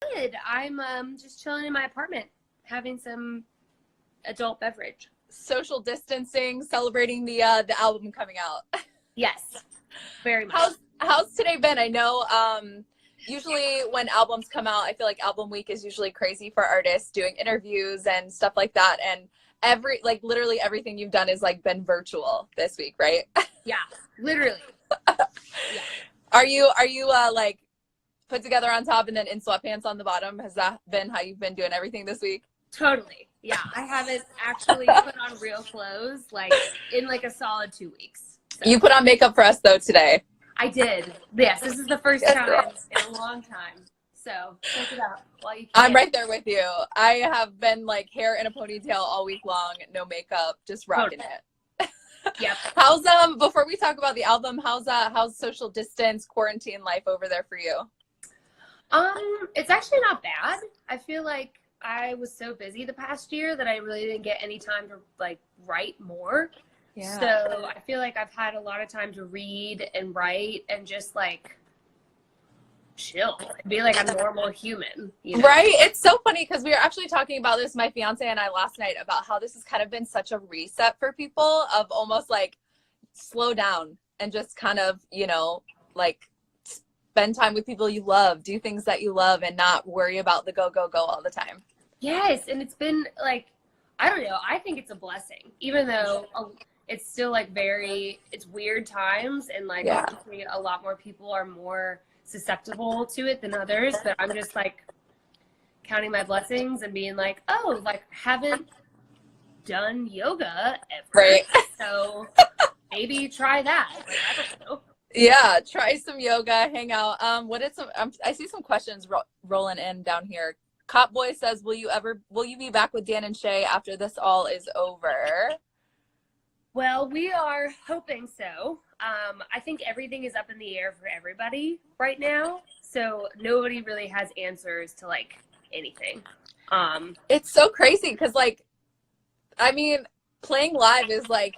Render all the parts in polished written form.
Good. I'm just chilling in my apartment, having some adult beverage. Social distancing, celebrating the album coming out. Yes, very much. How's today been? I know usually when albums come out, I feel like album week is usually crazy for artists doing interviews and stuff like that. And literally everything you've done is like been virtual this week, right? Yeah, literally. Yeah. Are you like put together on top and then in sweatpants on the bottom? Has that been how you've been doing everything this week? Totally. Yeah, I haven't actually put on real clothes like in like a solid 2 weeks. So. You put on makeup for us though today. I did. Yes, this is the first time in a long time. So check it out while you can. I'm right there with you. I have been like hair in a ponytail all week long, no makeup, just rocking it. Yep. How's before we talk about the album, how's social distance quarantine life over there for you? It's actually not bad. I feel like I was so busy the past year that I really didn't get any time to like write more. Yeah. So I feel like I've had a lot of time to read and write and just like chill and be like a normal human, you know? Right. It's so funny because we were actually talking about this, my fiance and I, last night, about how this has kind of been such a reset for people of almost like slow down and just kind of, you know, like spend time with people you love, do things that you love, and not worry about the go, go, go all the time. Yes. And it's been like, I don't know, I think it's a blessing, even though it's still like it's weird times and like obviously a lot more people are more susceptible to it than others, but I'm just like counting my blessings and being like, oh, like haven't done yoga ever, right? So maybe try that. Like, I don't know. Yeah, try some yoga, hang out. I see some questions rolling in down here. Cop Boy says, will you be back with Dan and Shay after this all is over? Well, we are hoping so. I think everything is up in the air for everybody right now. So nobody really has answers to like anything. It's so crazy because like, I mean, playing live is like,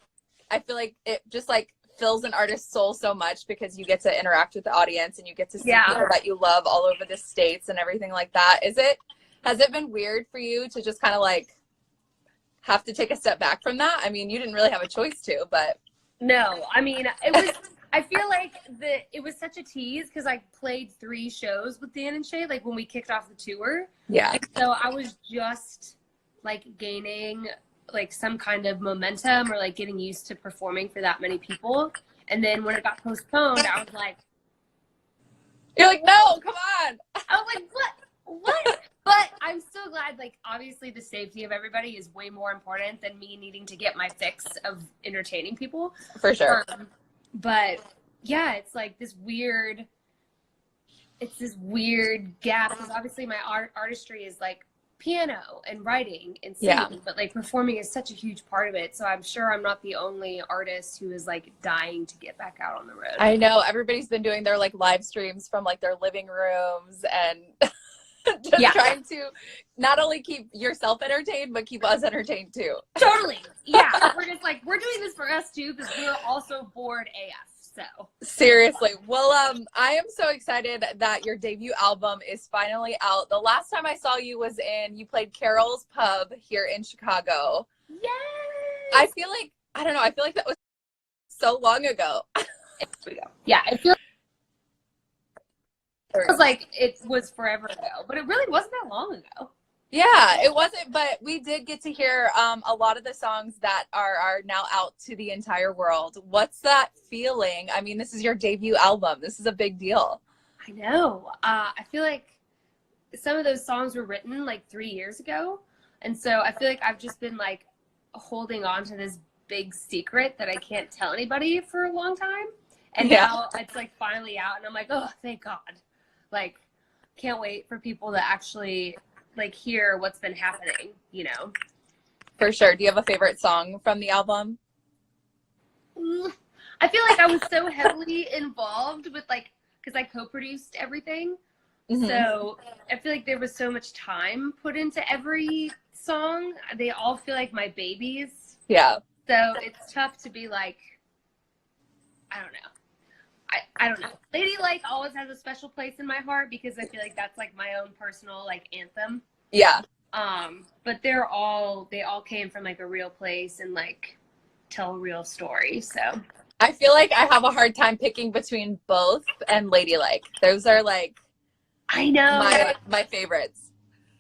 I feel like it just like fills an artist's soul so much because you get to interact with the audience and you get to see people that you love all over the states and everything like that. Has it been weird for you to just kind of like have to take a step back from that? I mean, you didn't really have a choice to, but. No, I mean, it was, I feel like it was such a tease because I played 3 shows with Dan and Shay, like when we kicked off the tour. Yeah. And so I was just like gaining like some kind of momentum or like getting used to performing for that many people. And then when it got postponed, I was like. You're like, no, come on. I was like, what? But I'm so glad, like, obviously the safety of everybody is way more important than me needing to get my fix of entertaining people. For sure. But yeah, it's like this weird gap because obviously my artistry is like piano and writing and singing, but like performing is such a huge part of it. So I'm sure I'm not the only artist who is like dying to get back out on the road. I know everybody's been doing their like live streams from like their living rooms and just trying to not only keep yourself entertained, but keep us entertained too. Totally. Yeah. We're just like, we're doing this for us too, because we're also bored AF. So seriously. Well, I am so excited that your debut album is finally out. The last time I saw you you played Carol's Pub here in Chicago. Yes. I feel like that was so long ago. Yeah. I feel like it was forever ago, but it really wasn't that long ago. Yeah, it wasn't, but we did get to hear a lot of the songs that are now out to the entire world. What's that feeling? I mean, this is your debut album. This is a big deal. I know. I feel like some of those songs were written like 3 years ago. And so I feel like I've just been like holding on to this big secret that I can't tell anybody for a long time. And now it's like finally out and I'm like, oh, thank God. Like, can't wait for people to actually like hear what's been happening, you know? For sure. Do you have a favorite song from the album? I feel like I was so heavily involved with like, because I co-produced everything. Mm-hmm. So I feel like there was so much time put into every song. They all feel like my babies. Yeah. So it's tough to be like, I don't know. I don't know. Ladylike always has a special place in my heart because I feel like that's like my own personal like anthem. Yeah. But they all came from like a real place and like tell a real story. So I feel like I have a hard time picking between both and Ladylike. Those are like I know my favorites.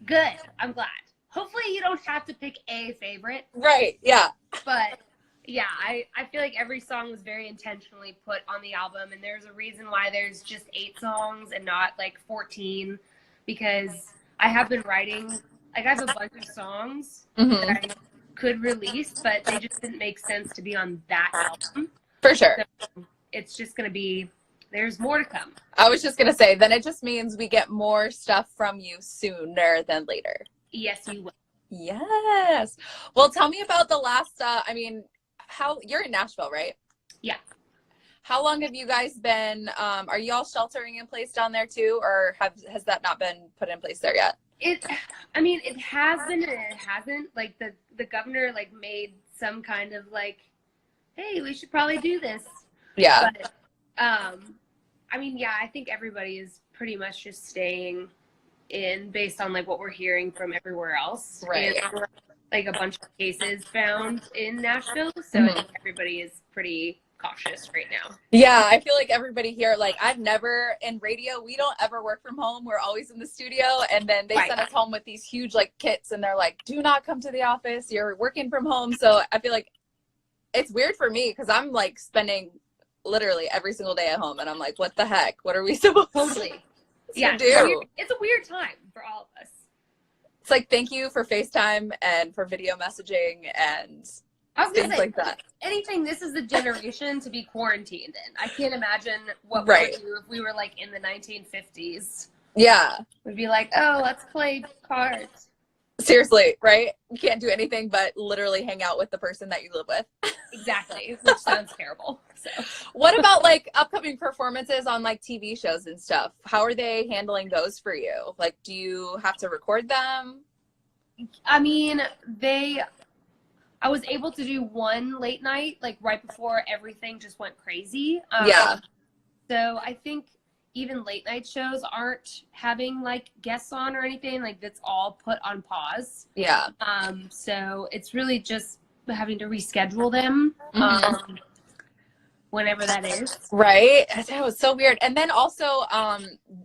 Good. I'm glad. Hopefully you don't have to pick a favorite. Right. Yeah. But yeah, I feel like every song was very intentionally put on the album, and there's a reason why there's just 8 songs and not like 14, because I have been writing, like I have a bunch of songs that I could release, but they just didn't make sense to be on that album. For sure. So it's just going to be, there's more to come. I was just going to say, then it just means we get more stuff from you sooner than later. Yes, you will. Yes. Well, tell me about the last, how you're in Nashville, right? Yeah. How long have you guys been, are you all sheltering in place down there too? Or has that not been put in place there yet? It has been and it hasn't. Like the governor like made some kind of like, hey, we should probably do this. Yeah. But, yeah, I think everybody is pretty much just staying in based on like what we're hearing from everywhere else. Right. And, like a bunch of cases found in Nashville, so I think everybody is pretty cautious right now. Yeah, I feel like everybody here, like I've never, in radio, we don't ever work from home. We're always in the studio, and then they send us home with these huge like kits, and they're like, do not come to the office, you're working from home. So I feel like it's weird for me because I'm like spending literally every single day at home, and I'm like, what the heck? What are we supposed to do? It's a weird time for all of us. It's like, thank you for FaceTime and for video messaging and things like that. Anything, this is the generation to be quarantined in. I can't imagine what we would do if we were like in the 1950s. Yeah. We'd be like, oh, let's play cards. Seriously, right? You can't do anything but literally hang out with the person that you live with. Exactly, which sounds terrible. So, what about like upcoming performances on like TV shows and stuff? How are they handling those for you? Like, do you have to record them? I mean, I was able to do one late night, like right before everything just went crazy. Yeah. So I think even late night shows aren't having like guests on or anything. Like that's all put on pause. Yeah. So it's really just having to reschedule them. Whenever that is. Right. That was so weird. And then also,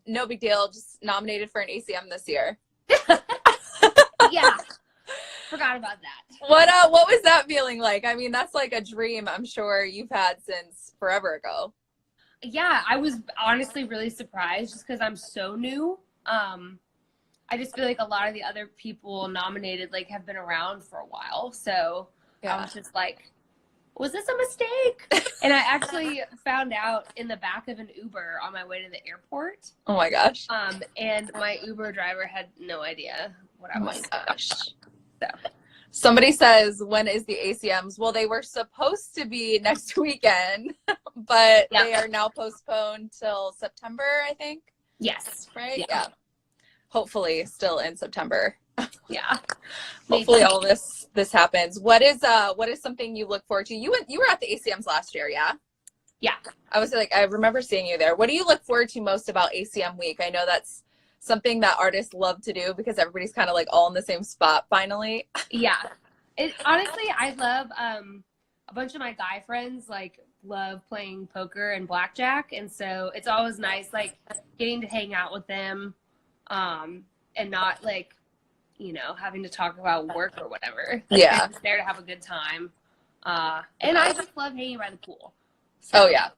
no big deal, just nominated for an ACM this year. Yeah. Forgot about that. What was that feeling like? I mean, that's like a dream I'm sure you've had since forever ago. Yeah, I was honestly really surprised just because I'm so new. I just feel like a lot of the other people nominated like have been around for a while. So I was just like, was this a mistake? And I actually found out in the back of an Uber on my way to the airport. Oh my gosh. And my Uber driver had no idea what I was. Oh my gosh. So. Somebody says, when is the ACMs? Well, they were supposed to be next weekend, but they are now postponed till September, I think. Yes. Right? Yeah. Hopefully still in September. Yeah. Hopefully all this happens. What is something you look forward to? You were at the ACMs last year, yeah? Yeah. I remember seeing you there. What do you look forward to most about ACM week? I know that's something that artists love to do because everybody's kind of like all in the same spot finally. Yeah. Honestly, I love a bunch of my guy friends like love playing poker and blackjack, and so it's always nice like getting to hang out with them and not like having to talk about work or whatever. Yeah. I'm just there to have a good time. And I just love hanging by the pool. So oh yeah.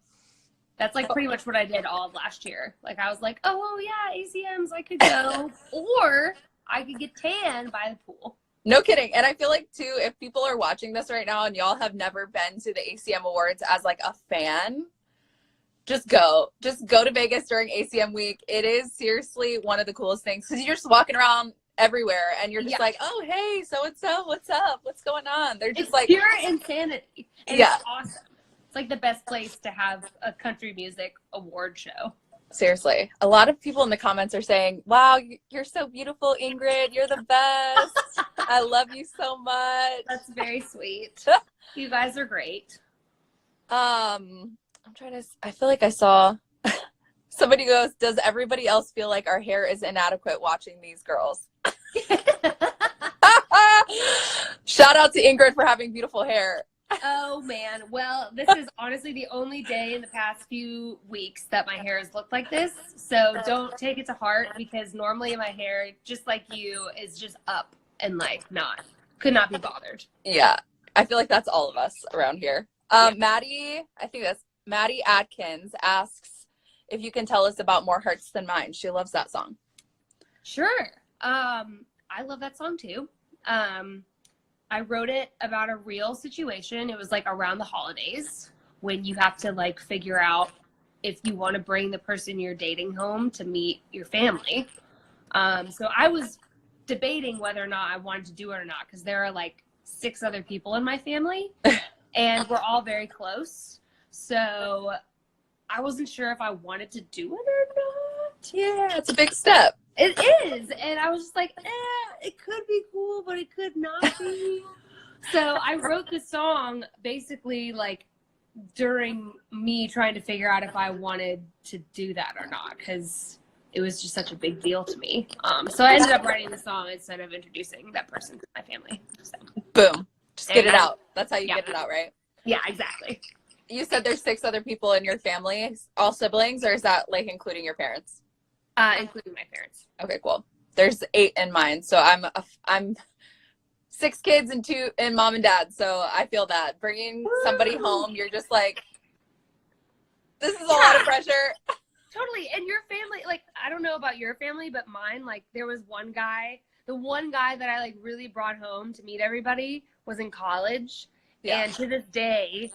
That's like pretty much what I did all of last year. Like I was like, oh yeah, ACMs, I could go, or I could get tan by the pool. No kidding. And I feel like too, if people are watching this right now and y'all have never been to the ACM Awards as like a fan, just go to Vegas during ACM week. It is seriously one of the coolest things because you're just walking around everywhere and you're just like, oh hey, so what's up, what's going on? They're just like pure insanity. And it's awesome. It's like the best place to have a country music award show. Seriously, a lot of people in the comments are saying, wow, you're so beautiful, Ingrid, you're the best. I love you so much. That's very sweet. You guys are great. I feel like I saw somebody goes, does everybody else feel like our hair is inadequate watching these girls? Shout out to Ingrid for having beautiful hair. Oh man. Well, this is honestly the only day in the past few weeks that my hair has looked like this. So don't take it to heart, because normally my hair, just like you, is just up and like could not be bothered. Yeah. I feel like that's all of us around here. Maddie, I think that's Maddie Atkins asks if you can tell us about More Hearts Than Mine. She loves that song. Sure. I love that song too. I wrote it about a real situation. It was like around the holidays when you have to like figure out if you want to bring the person you're dating home to meet your family. So I was debating whether or not I wanted to do it or not, because there are like 6 other people in my family and we're all very close. So I wasn't sure if I wanted to do it or not. Yeah, it's a big step. It is. And I was just like, it could be cool, but it could not be. So I wrote the song basically like during me trying to figure out if I wanted to do that or not, because it was just such a big deal to me. So I ended up writing the song instead of introducing that person to my family. So. Boom. Just get it out. That's how you get it out, right? Yeah, exactly. You said there's 6 other people in your family, all siblings, or is that like including your parents? Including my parents. Okay, cool. There's 8 in mine, so I'm 6 kids and 2 and mom and dad. So I feel that bringing somebody home, you're just like, this is a lot of pressure. Totally. And your family, like, I don't know about your family, but mine, like, there was one guy, the one guy that I like really brought home to meet everybody was in college. Yeah. And to this day,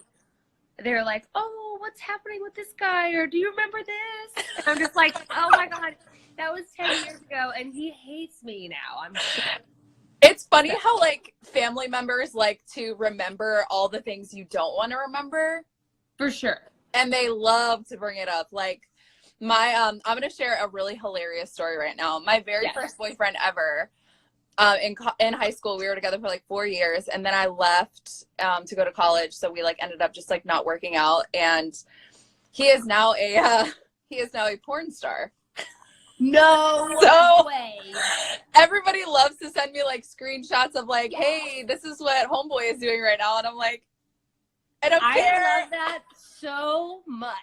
they're like, oh, what's happening with this guy? Or do you remember this? And I'm just like, oh my God, that was 10 years ago. And he hates me now. I'm sure. It's funny how like family members like to remember all the things you don't want to remember. For sure. And they love to bring it up. Like my, I'm going to share a really hilarious story right now. My very first boyfriend ever, in high school, we were together for like 4 years, and then I left to go to college. So we like ended up just like not working out, and he is now a porn star. No way. Everybody loves to send me like screenshots of like, hey, this is what homeboy is doing right now, and I'm like, I don't care. I love that so much.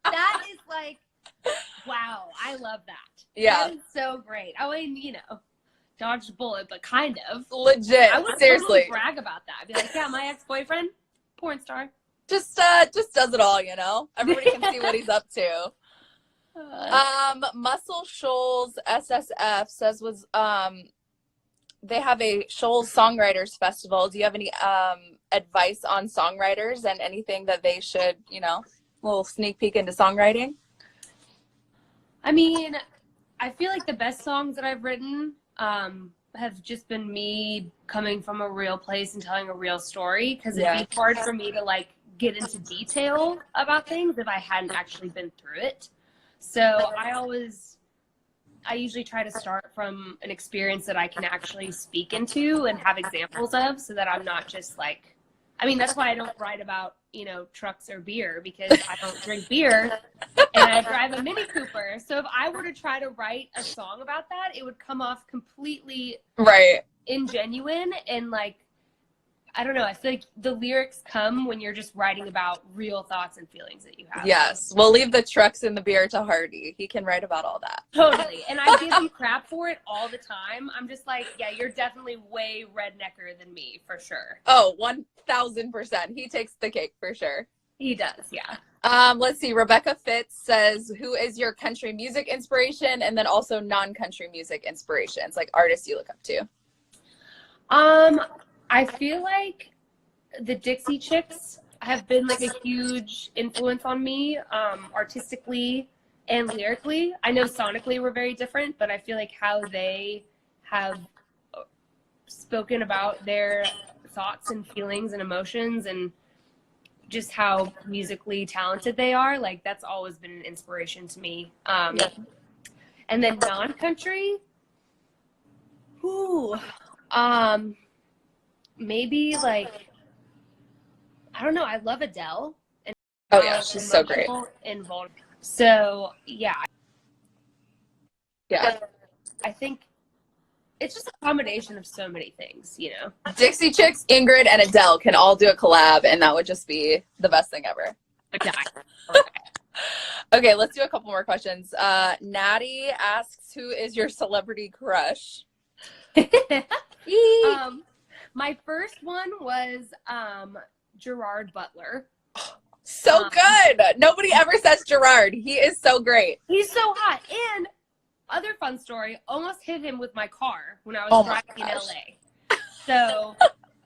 That is like, wow, I love that. Yeah, that is so great. I mean, you know, dodged a bullet, but kind of legit. I would seriously totally brag about that. I'd be like, yeah, my ex-boyfriend, porn star. Just does it all, you know. Everybody can see what he's up to. Muscle Shoals SSF says they have a Shoals Songwriters Festival. Do you have any advice on songwriters and anything that they should, you know, a little sneak peek into songwriting? I mean, I feel like the best songs that I've written have just been me coming from a real place and telling a real story, because it'd be hard for me to like get into detail about things if I hadn't actually been through it. So I usually try to start from an experience that I can actually speak into and have examples of, so that I'm not just like, I mean, that's why I don't write about, you know, trucks or beer, because I don't drink beer and I drive a Mini Cooper. So if I were to try to write a song about that, it would come off completely ingenuine and like, I don't know. I feel like the lyrics come when you're just writing about real thoughts and feelings that you have. Yes. We'll leave the trucks and the beer to Hardy. He can write about all that. Totally. And I give him crap for it all the time. I'm just like, yeah, you're definitely way rednecker than me, for sure. Oh, 1000%. He takes the cake for sure. He does, yeah. Let's see. Rebecca Fitz says, who is your country music inspiration, and then also non-country music inspirations, like artists you look up to? I feel like the Dixie Chicks have been like a huge influence on me, artistically and lyrically. I know sonically we're very different, but I feel like how they have spoken about their thoughts and feelings and emotions and just how musically talented they are, like that's always been an inspiration to me. And then non-country, maybe like, I don't know. I love Adele. Oh yeah, she's so great. And vulnerable. So yeah, Yeah. I think it's just a combination of so many things, you know. Dixie Chicks, Ingrid, and Adele can all do a collab, and that would just be the best thing ever. Okay, let's do a couple more questions. Natty asks, who is your celebrity crush? My first one was Gerard Butler. So good. Nobody ever says Gerard. He is so great. He's so hot. And other fun story, almost hit him with my car when I was driving in LA. So,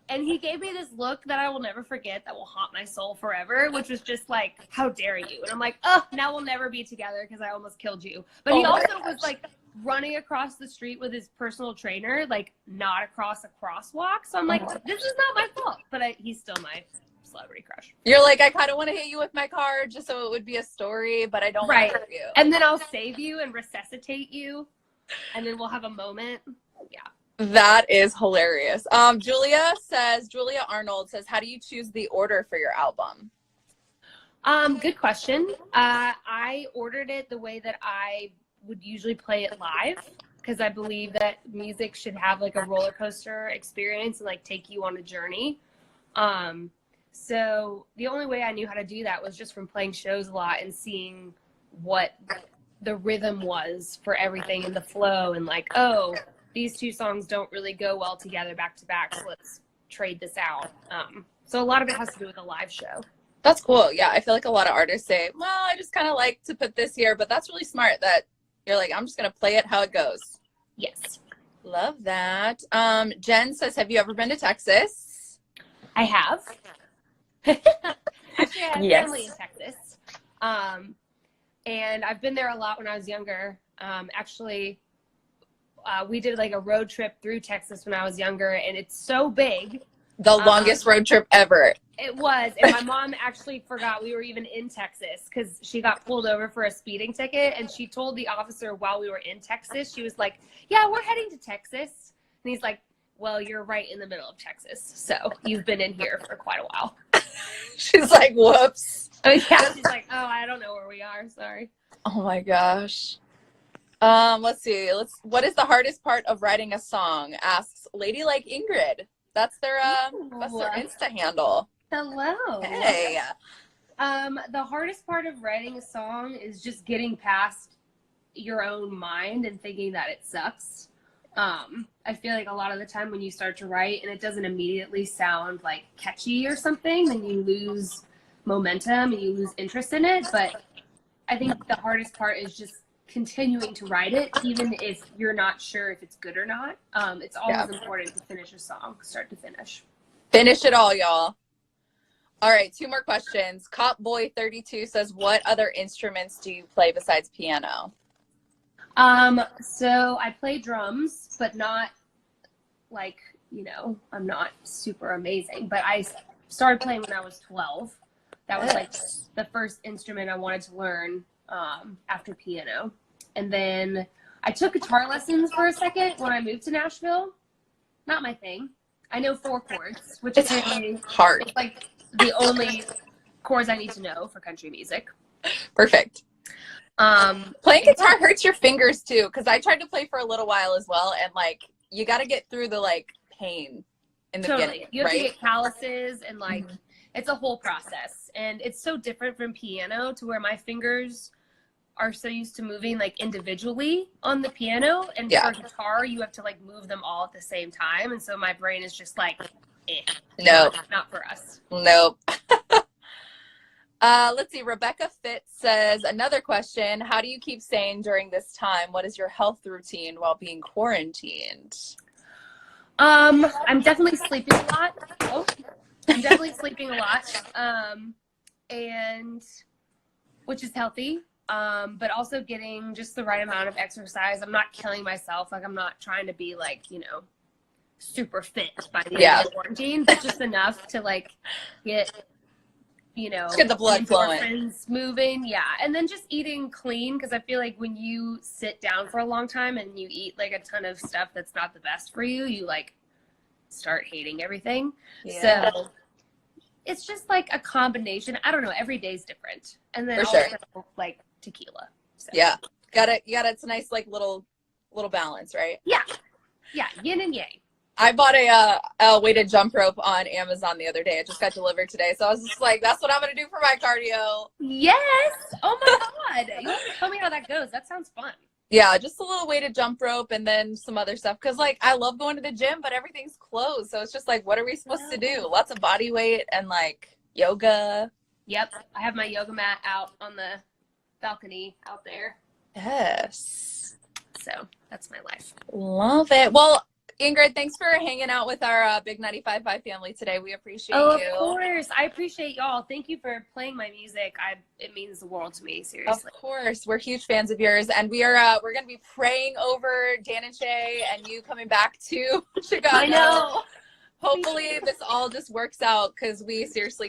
and he gave me this look that I will never forget, that will haunt my soul forever, which was just like, how dare you? And I'm like, oh, now we'll never be together because I almost killed you. But he also was like running across the street with his personal trainer, like not across a crosswalk. So I'm like, this is not my fault. But he's still my celebrity crush. You're like, I kind of want to hit you with my car just so it would be a story, but I don't want to hurt you. And then I'll save you and resuscitate you, and then we'll have a moment. Yeah. That is hilarious. Julia Arnold says, how do you choose the order for your album? Good question. I ordered it the way that I would usually play it live, because I believe that music should have like a roller coaster experience and like take you on a journey. So the only way I knew how to do that was just from playing shows a lot and seeing what the rhythm was for everything and the flow, and like, oh, these two songs don't really go well together back to back, so let's trade this out. So a lot of it has to do with a live show. That's cool. Yeah, I feel like a lot of artists say, well, I just kind of like to put this here, but that's really smart that you're like, I'm just going to play it how it goes. Yes. Love that. Jen says, have you ever been to Texas? I have. Actually, I have family in Texas. And I've been there a lot when I was younger. We did like a road trip through Texas when I was younger, and it's so big. The longest road trip ever. It was. And my mom actually forgot we were even in Texas because she got pulled over for a speeding ticket. And she told the officer while we were in Texas, she was like, yeah, we're heading to Texas. And he's like, well, you're right in the middle of Texas. So you've been in here for quite a while. She's like, whoops. Oh, yeah. She's like, oh, I don't know where we are. Sorry. Oh my gosh. Let's see. What is the hardest part of writing a song? Asks Ladylike Ingrid. That's their Insta handle. Hello. Hey. The hardest part of writing a song is just getting past your own mind and thinking that it sucks. I feel like a lot of the time when you start to write and it doesn't immediately sound like catchy or something, then you lose momentum and you lose interest in it. But I think the hardest part is just continuing to write it, even if you're not sure if it's good or not. It's always important to finish a song, start to finish. Finish it all, y'all. All right, 2 more questions. Cop Boy 32 says, what other instruments do you play besides piano? So I play drums, but not like, I'm not super amazing, but I started playing when I was 12. That was like the first instrument I wanted to learn, after piano. And then I took guitar lessons for a second when I moved to Nashville. Not my thing. I know 4 chords, which is really hard. It's like the only chords I need to know for country music. Perfect. Playing guitar hurts your fingers too, because I tried to play for a little while as well, and like you got to get through the like pain in the beginning. You have to get calluses, and like it's a whole process, and it's so different from piano to where my fingers are so used to moving like individually on the piano, and for guitar you have to like move them all at the same time, and so my brain is just like nope, not for us. Nope. Let's see. Rebecca Fitz says, another question. How do you keep sane during this time? What is your health routine while being quarantined? I'm definitely sleeping a lot. And which is healthy. But also getting just the right amount of exercise. I'm not killing myself. Like I'm not trying to be like, super fit by the end of the quarantine, but just enough to like get the blood flowing, moving. Yeah. And then just eating clean. Cause I feel like when you sit down for a long time and you eat like a ton of stuff that's not the best for you, you like start hating everything. Yeah. So it's just like a combination. I don't know. Every day's different. And then For sure. also like tequila. So. Yeah. It's a nice like little balance, right? Yeah. Yeah. Yin and yang. I bought a weighted jump rope on Amazon the other day. It just got delivered today. So I was just like, that's what I'm going to do for my cardio. Yes. Oh my God. You have to tell me how that goes. That sounds fun. Yeah, just a little weighted jump rope and then some other stuff. Because, like, I love going to the gym, but everything's closed. So it's just like, what are we supposed to do? Lots of body weight and, like, yoga. Yep. I have my yoga mat out on the balcony out there. Yes. So that's my life. Love it. Well, Ingrid, thanks for hanging out with our Big 95.5 family today. We appreciate you. Of course. I appreciate y'all. Thank you for playing my music. It means the world to me, seriously. Of course. We're huge fans of yours. And we're going to be praying over Dan and Shay and you coming back to Chicago. I know. Hopefully this all just works out because we seriously